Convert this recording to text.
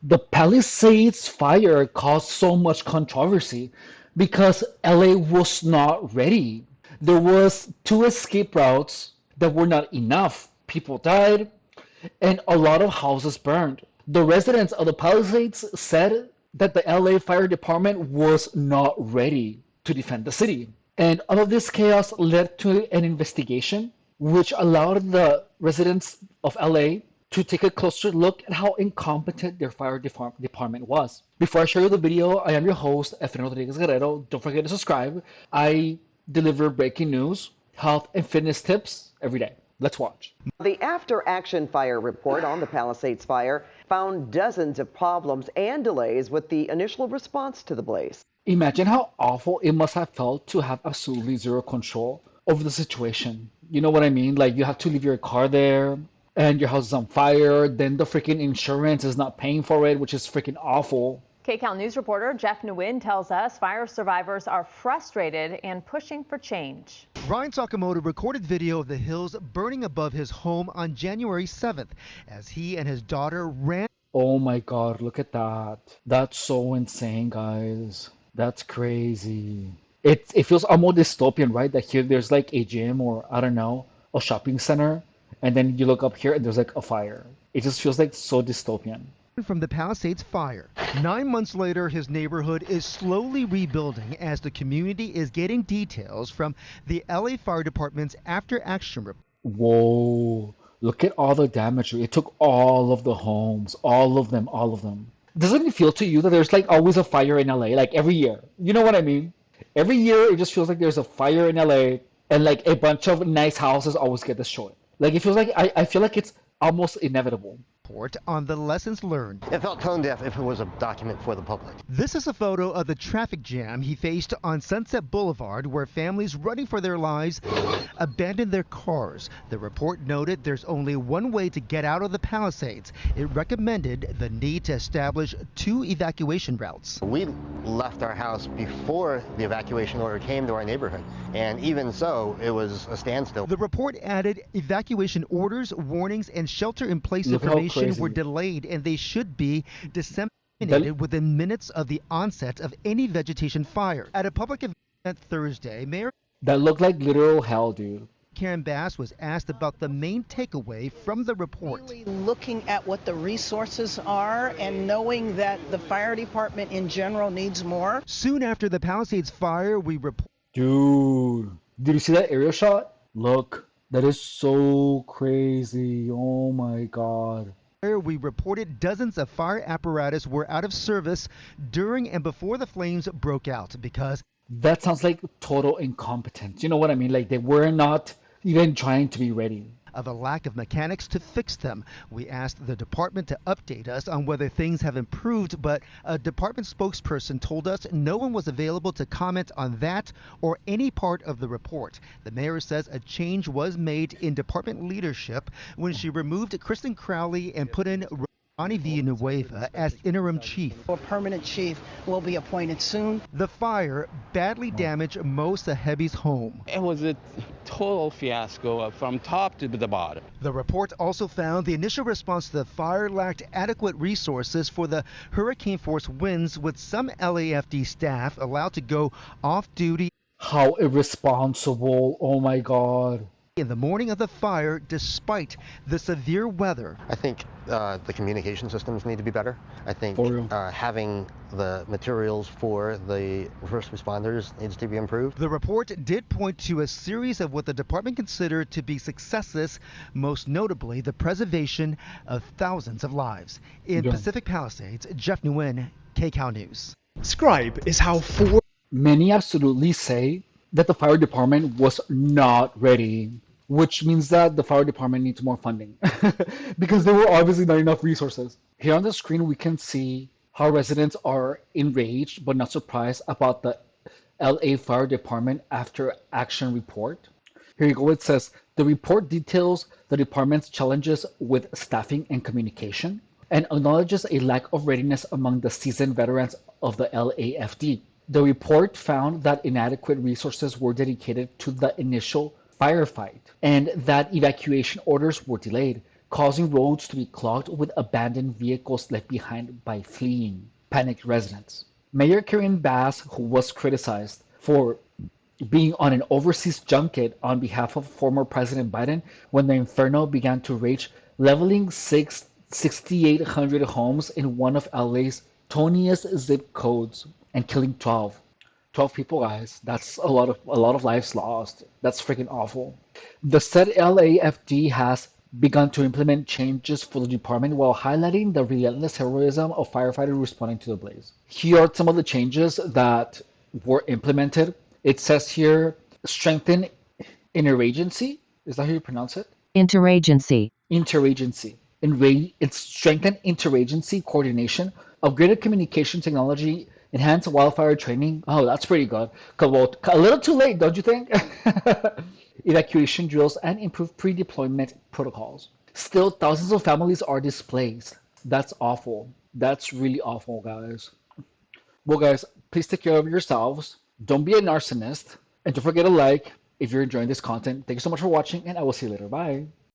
The Palisades fire caused so much controversy because LA was not ready. There was two escape routes that were not enough. People died and a lot of houses burned. The residents of the Palisades said that the LA Fire Department was not ready to defend the city. And all of this chaos led to an investigation which allowed the residents of LA to take a closer look at how incompetent their fire department was. Before I show you the video, I am your host, Efrain Rodriguez Guerrero. Don't forget to subscribe. I deliver breaking news, health, and fitness tips every day. Let's watch. The after-action fire report on the Palisades fire found dozens of problems and delays with the initial response to the blaze. Imagine how awful it must have felt to have absolutely zero control over the situation. You know what I mean? Like you have to leave your car there and your house is on fire, then the freaking insurance is not paying for it, which is freaking awful. KCAL News reporter Jeff Nguyen tells us fire survivors are frustrated and pushing for change. Ryan Sakamoto recorded video of the hills burning above his home on January 7th as he and his daughter ran. Oh my God, look at that. That's so insane, guys. That's crazy. It feels almost dystopian, right? That here there's like a gym or I don't know, a shopping center, and then you look up here and there's like a fire. It just feels like so dystopian. From the Palisades fire. 9 months later, his neighborhood is slowly rebuilding as the community is getting details from the LA Fire Department's after action report. Whoa, look at all the damage. It took all of the homes, all of them, all of them. Doesn't it feel to you that there's like always a fire in LA, like every year? You know what I mean? Every year it just feels like there's a fire in LA and like a bunch of nice houses always get destroyed. Like it feels like I feel like it's almost inevitable. On the lessons learned. It felt tone deaf if it was a document for the public. This is a photo of the traffic jam he faced on Sunset Boulevard, where families running for their lives abandoned their cars. The report noted there's only one way to get out of the Palisades. It recommended the need to establish 2 evacuation routes. We left our house before the evacuation order came to our neighborhood, and even so, it was a standstill. The report added evacuation orders, warnings, and shelter-in-place information were delayed, and they should be disseminated within minutes of the onset of any vegetation fire. At a public event Thursday, Mayor That looked like literal hell, dude. Karen Bass was asked about the main takeaway from the report. Really looking at what the resources are and knowing that the fire department in general needs more. Soon after the Palisades fire, we report. Dude, did you see that aerial shot? Look, that is so crazy. Oh my God. We reported dozens of fire apparatus were out of service during and before the flames broke out because that sounds like total incompetence. You know what I mean? Like they were not even trying to be ready. Of a lack of mechanics to fix them. We asked the department to update us on whether things have improved, but a department spokesperson told us no one was available to comment on that or any part of the report. The mayor says a change was made in department leadership when she removed Kristen Crowley and put in Ronnie Villanueva as interim chief. A permanent chief will be appointed soon. The fire badly damaged Mo Sahebi's home. It was a total fiasco from top to the bottom. The report also found the initial response to the fire lacked adequate resources for the hurricane force winds, with some LAFD staff allowed to go off duty. How irresponsible. Oh my God. In the morning of the fire, despite the severe weather. I think the communication systems need to be better. I think having the materials for the first responders needs to be improved. The report did point to a series of what the department considered to be successes, most notably the preservation of thousands of lives. In Pacific Palisades, Jeff Nguyen, KCAL News. Scribe is how Many absolutely say that the fire department was not ready, which means that the fire department needs more funding because there were obviously not enough resources. Here on the screen, we can see how residents are enraged but not surprised about the LA Fire Department after action report. Here you go. It says the report details the department's challenges with staffing and communication and acknowledges a lack of readiness among the seasoned veterans of the LAFD. The report found that inadequate resources were dedicated to the initial firefight and that evacuation orders were delayed, causing roads to be clogged with abandoned vehicles left behind by fleeing, panicked residents. Mayor Karen Bass, who was criticized for being on an overseas junket on behalf of former President Biden when the inferno began to rage, leveling 6,800 homes in one of LA's toniest zip codes and killing 12 people, guys. That's a lot of lives lost. That's freaking awful. The said LAFD has begun to implement changes for the department while highlighting the relentless heroism of firefighters responding to the blaze. Here are some of the changes that were implemented. It says here strengthen interagency. Is that how you pronounce it? Interagency. Interagency. It's strengthened interagency coordination, upgraded communication technology, enhanced wildfire training. Oh, that's pretty good. Well, a little too late, don't you think? Evacuation drills and improved pre-deployment protocols. Still, thousands of families are displaced. That's awful. That's really awful, guys. Well, guys, please take care of yourselves. Don't be a narcissist. And don't forget to like if you're enjoying this content. Thank you so much for watching, and I will see you later. Bye.